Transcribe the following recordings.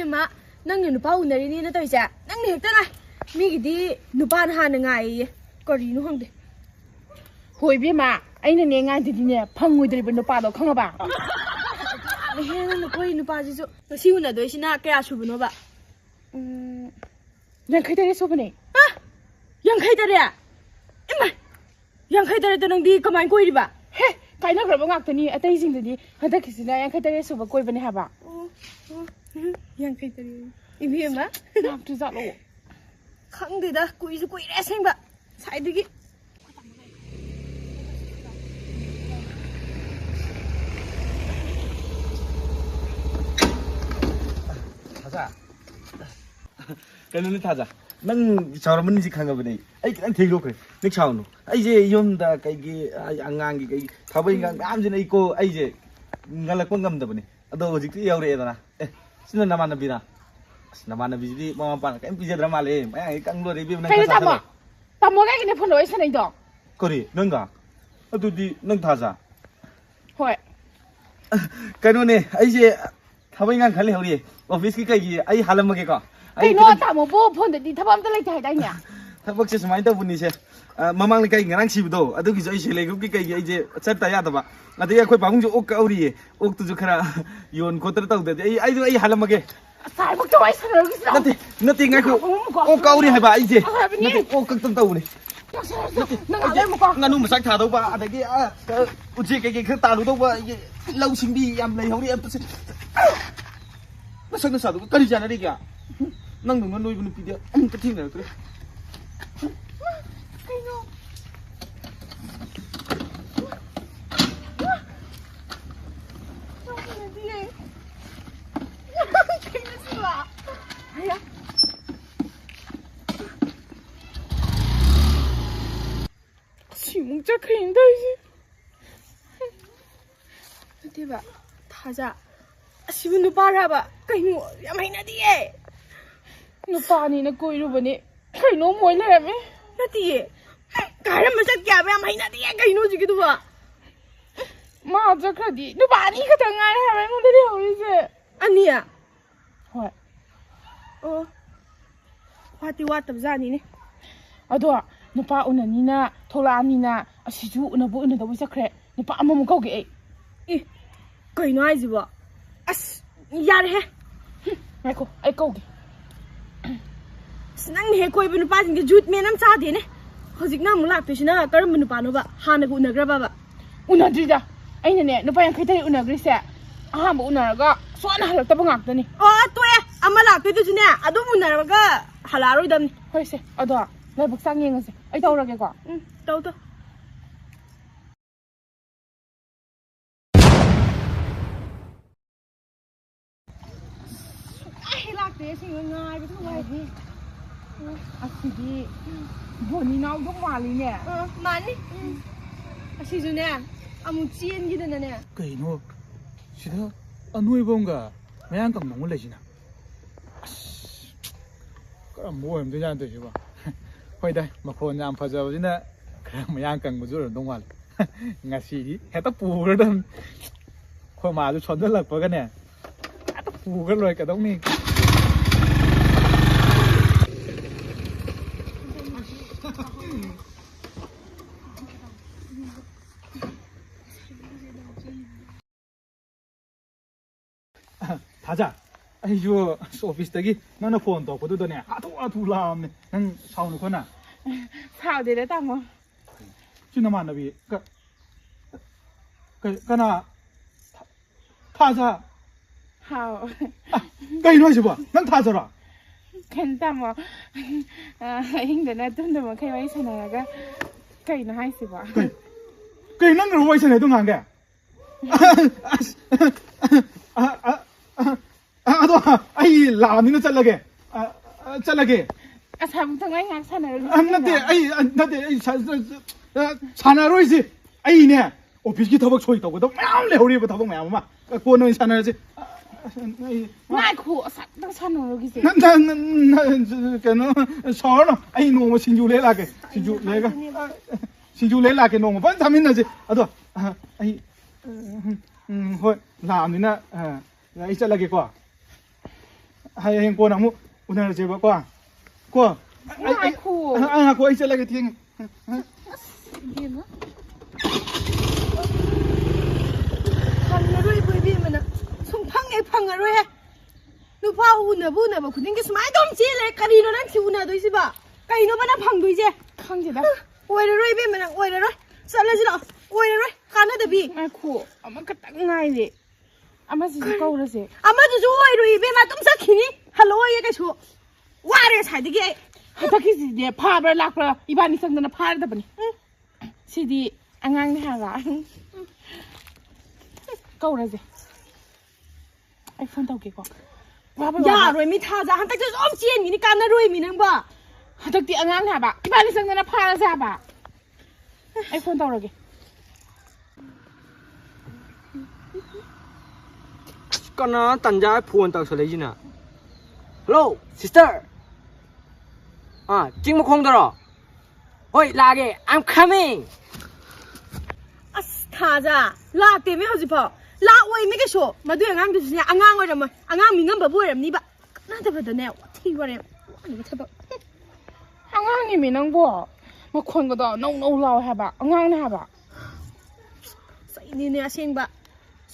마 낭이 누파 오늘이니 또 이제 낭이 했잖아 미기디 누파 하는 거야 거리는 홍대 호이비 마 아이는 내가 드디네 방우들이 누파도 강아봐 해는 거의 누파지죠 시우나 도시나 그야 수분어 봐 양카이다리 소분해 양카이다리야 임마 양카이다리도 낭디 그만 꼬이리 봐 헤 가이나 그러면 악더니 아따이징들이 한다키스나 양카이다리 소분 꼬이버네 하봐 양카이다리 이비마 남투 자로 강대다 꼬이지 꼬이래 생봐 사이드기 타자 그는 타자 난 저러면 지 강가 보네 아이 난 되고 그래 내 차오노 아이 이제 이혼다 그게 안강기 그 가버인가 암전에 있고 아이 이제 갈락번 감다 보네 너 어직도 여우래잖아 신은 나만 비나 나만 비지 뭐 반 까 비제드라 말래 마야 깡로 리뷰 난 가이나 담아 담아 가기네 폰로 있으니도 그래 너가 어두디 넌 타자 호이 그노네 아이 이제 가버인가 갈래 우리 오피스 기 아이 할아먹게 거 가이나 담아 뭐 폰데 타밤 달라이 타이다냐 ꯊꯕꯛꯁꯦ ꯁꯨꯃꯥꯏꯅ ꯇꯧꯕꯅꯤꯁꯦ ꯃꯃꯥꯡꯗ ꯀꯩ ꯉꯔꯥꯡ ꯁꯤꯕꯗꯣ ꯑꯗꯨꯒꯤꯁꯨ ꯑꯩ ꯁꯦꯜꯐ ꯍꯦꯜꯞ ꯒ꯭ꯔꯨꯞꯀꯤ ꯀꯩꯒꯤ ꯑꯩꯁꯦ ꯆꯠꯇ ꯌꯥꯗꯕ ꯑꯗꯒꯤ ꯑꯩꯈꯣꯏ ꯄꯥꯕꯨꯡꯁꯨ ꯑꯣꯛ ꯀꯛꯎꯔꯤꯌꯦ ꯑꯣꯛꯇꯨꯁꯨ ꯈꯔ ꯌꯣꯟ ꯈꯣꯠꯇꯅ ꯇꯧꯗ꯭ꯔꯗꯤ ꯑꯩ ꯍꯜꯂꯝꯃꯒꯦ ꯁꯥꯏꯕꯛꯇ ꯋꯥꯏ ꯁꯥꯟꯅꯔꯒꯤꯁꯤꯔ ꯅꯠꯇꯦ ꯉꯥꯏꯈꯣ ꯑꯣꯛ ꯀꯛꯎꯔꯤ ꯍꯥꯏꯕ ꯑꯩꯁꯦ ꯅꯠꯇꯦ ꯑꯣꯛ ꯀꯛꯇꯅ ꯇꯧꯕꯅꯤ ꯉꯥꯅꯨ ꯃꯆꯥꯛ ꯊꯥꯗꯧꯕ ꯑꯗꯒꯤ ꯎꯆꯦꯛ ꯀꯩꯀꯩ ꯈꯔ ꯇꯥꯜꯂꯨꯗꯧꯕ ꯂꯧ ꯁꯤꯡꯕꯤ ꯌꯥꯝ ꯂꯩꯍꯧꯔꯤ ꯑꯝꯇꯁꯦ ꯃꯁꯛ ꯅꯁꯥꯗꯨꯒ ꯀꯔꯤ ꯆꯥꯟꯅꯔꯤꯒꯦ ꯅꯪꯗꯧꯅ ꯅꯣꯏꯕ ꯅꯨꯄꯤꯗꯤ ꯑꯃꯨꯛꯇ ꯊꯦꯡꯅꯔꯛꯇ꯭ꯔꯦ 진짜 큰다 이제 대박 타자 시분도 빨아봐 그이모 야마이나디에 누파니나 꼬이로보니 그이노 모이래매 나디에 가람 마삭 야베 야마이나디에 그이노 지기도 봐 맞아 그러디 누파니 같은 거 하면 오늘이 오이제 아니야 헐 와티 와tab자니네 아도 누파 우나니나 톨라니나 아시주 우나부 우나도 잡크래 누파 아무무 거기 이 그이노 아이지보 아스 야래 아이고 아이 거기 ꯅꯪꯅ ꯍꯦꯛ ꯀꯣꯏꯕ ꯅꯨꯄꯥꯁꯤꯡꯒꯤ ꯖꯨꯠ ꯃꯦꯟ ꯑꯃ ꯆꯥꯗꯦꯅꯦ ꯍꯧꯖꯤꯛꯅ ꯑꯃꯨꯛ ꯂꯥꯛꯇꯣꯏꯁꯤꯅ ꯀꯔꯝꯕ ꯅꯨꯄꯥꯅꯣꯕ ꯍꯥꯟꯅꯒ ꯎꯅꯈ꯭ꯔꯕꯕ 우나드리자 아이나네 누파 양카이다리 우나그리세 아한부 우나라가 소나 할락다바 ngakdani 또해 아마 락도이도지네 아동 우나라가 할라로이담니 헐세 아도 라이북 쌍이행으세 아이 떠오라게고 떠 아이 락대 생각나이 그거 아시디 보니 나오도 말이네 많이 아시주네 아무 찌엔기드네 그이노 시다 아누이봉가 매양강 농을 내지나 그럼 뭐 힘들지 않대 봐 호이다 마폰 양 파자버지나 그럼 매양강 무조건 농할 ngasi heta puuradam khoi ma ju chon lak pa ga ne ta pu ga loi ka dong ni 타자 아이고 오피스다기 나는 폰 또 거두더네 아두 라암네 난 사오는 거나 사오데레 담어 지나만 나비 그나 타자 하오 까이노 하시 봐. 난 타자라. 괜찮아 힘드나 돈도 뭐 kai 사나가 까이노 하이시 봐 까이 난 그러 와이서 내도 안 게. 아도 아이 라미는 잘라게. 잘라게. 사부터 ngay 사나를 나한테 사나로 이제 아이네. 오피스기 더벅 쳐 있다고. 너 매일 우리부터 더벅 매일 막 고는 사나지. 나이코 싹다 사나로 기세. 난 그는 서너 아이 너무 신주래 라게. 신주 내가 신주래 라게 너무 반 담이나지. 아도 아이 호 라미나 이 잘라게 거. hãy cô nào mua cô nào chơi qua cô anh cô anh sẽ lại cái thiên พังอะไรไปพี่มันนะส่งพังไอ้พังอะไรนูพาอุณบุณบ่คุณยังสมัยต้มจีเลยกะดีโนนั่นสิอุณด้วยสิบ่ไก่โนบ่น่ะพังด้วยเจ้ 강제다 โอ้ยเลยพี่มันนะโอ้ยเลยสั่นเลยสิล่ะโอ้ยเลยกันนะเด้อพี่ 아이고 아마가 딱 나이네 아마 진짜 거울에서 อามาจะช่วยด้วยพี่มาต้มสักทีฮัลโหลยังไงชัวว่าเรื่องใช่ดิแก 하다키지 내 파브라 락브라 이반이 상대는 파르다 보니 시디 앙앙네 하가 거울에서 아이폰 타오게 거 อย่ารวยมีท่าจะหันตะจะอ้อมเจียนอย่างนี้การน่ารวยมีนังบ่ 하닥디 앙앙네 하바 이반이 상대는 파르자 하바 아이폰 타오게 con nó tần giá phuồn tàu xử lý gì nè hello sister à chính một không đó ôi là cái I'm coming อ่ะท่าจะลาเต็มไม่เอาสิพ่อลาอวยไม่ก็ชัวมาด้วยงานดูสิอ่างงว่าจะมาอ่างงมีเงินแบบบ่แบบนี้บ่น่าจะเป็นแนวที่ว่าเนี่ยอันนี้ก็เธอแบบ 앙앙님이 낭보 뭐 권거다 농농라오 해봐 앙앙네 해봐 ใส่นี่เนี่ยเสียงบ่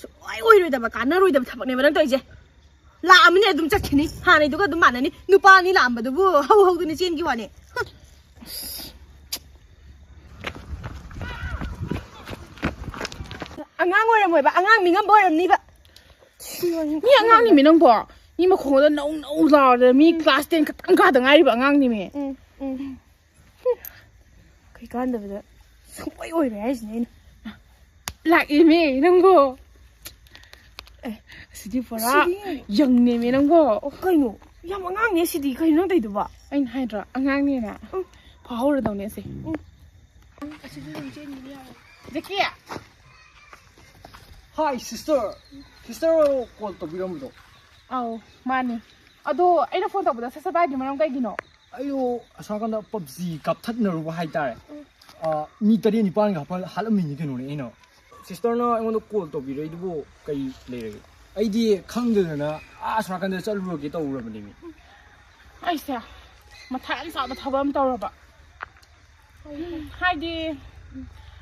สวยอวยด้วยแต่บ่การน่ารวยแต่ทับเนี่ยมาตั้งตัวอีเจลามันเนี่ยดุมจักทีนี้หาในตัวก็ดุมมันนี่นูปานี่ลามบ่ดูบ่เฮาตัวนี่เจียนกี่วันเนี่ยอ่างงว่าจะมวยบ่อ่างงมีเงินบ่แบบนี้บ่ 니 앙앙님이 낭보 니뭐 권거다 농농라오 미 클래스 10 가등 아이바 앙앙님이 เคยกันเด้อสวยอวยเลยไอ้นี่ 락이미 낭보 시디 보라 영님이 낭보 เคยหนูยามอ่างงเนี่ยสิดีเคยนั่งได้ดูบ่ 아인 하이드라 앙앙님아 바오르 동네세 제키야 hi sister sister call to biram do 아우 마니 아도 아이나 폰 타보다 사사바이 마랑 가이기노 ayo asakanda PUBG kap that na ru hai tare mi tari ni pan ga pal hal mi ni ke no ne ino sister na ai mo call to bi re du kai le re ai di khang de na asakanda chal ru ge to ru ba ni mi 아이스야 마타안 사다 타밤 떠러봐 하이디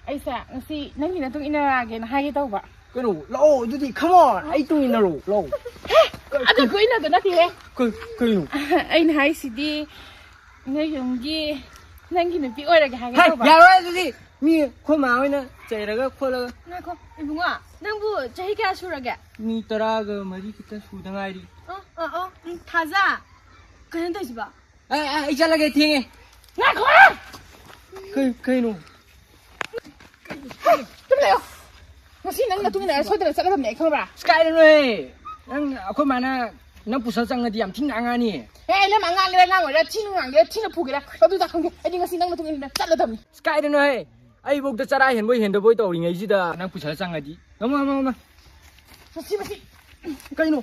아이스야 ngasi nangi na tung inarage na haige tawba cái đồ lâu chứ gì come on ai tôi nhìn đâu lâu ada ko ina to nati he cái đồ ai na hai sidi ngay yonggi nangi na pi oira ga haige hay tawba ya rồi chứ gì mi khoa máu ấy nè chạy ra cái khoa là นั่นก็ไอ้บุ้งอ่ะนั่งบูจะให้แกสู้หรอแก mi tara cái mấy cái ta suy đang ai đi ท่าจะกันได้สิบ่ ai chả là cái thiên ấy na ko cái đồ tumleyo ngasi nang na tung ina sodra sala tam ne khaba sky đây rồi đang khoa mà na nó phụ sao sang cái điểm thiên ngang anh nè eh na mangang le nang ora chinu ngang le chinu phuge la to da khang ai ngasi nang na tung ina sala tam sky đây rồi ai buộc ta chả ra hiện được bôi tàu thì ngày gì đó đang phụ sao sang cái gì đúng không ngasi masi cái đồ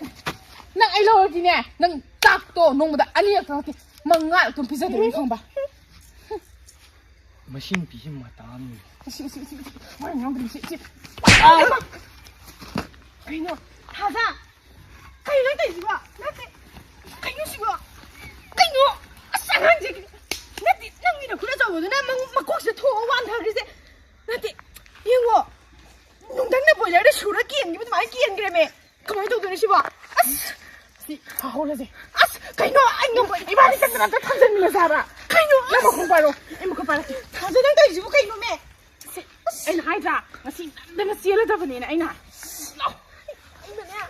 nang ai lo di ne nang tak to nong da ani ya ka manga tum pizza de khang ba machine bị mà tạm si wa nyong bi si ไอ้หนูท่าจะใครนั่งได้สิบ่นั่งได้ใครอยู่สิบ่ไอ้หนูสั่งหันจินั่นดินั่งนี่นะคุณจะบอกว่านั่นมันก็จะทั่ววันเท่านี้สินั่นดิยังวะนุ่งตั้งแต่บ่อยเลยชูระเกียนนี่มันไม่เกียนกันไหมทำไมตัวนี้สิบ่ si ha ho le se ไอ้หนูไอ้หนู ibani sa na ka tanzan mi sara ไอ้หนู na mo kung paro e mo ka para ท่าจะนั่งได้สิบ่ไอ้หนูแม่ ai na ai da ngasi da na siya la da ba ni na ai na ไอ้แม่เนี่ย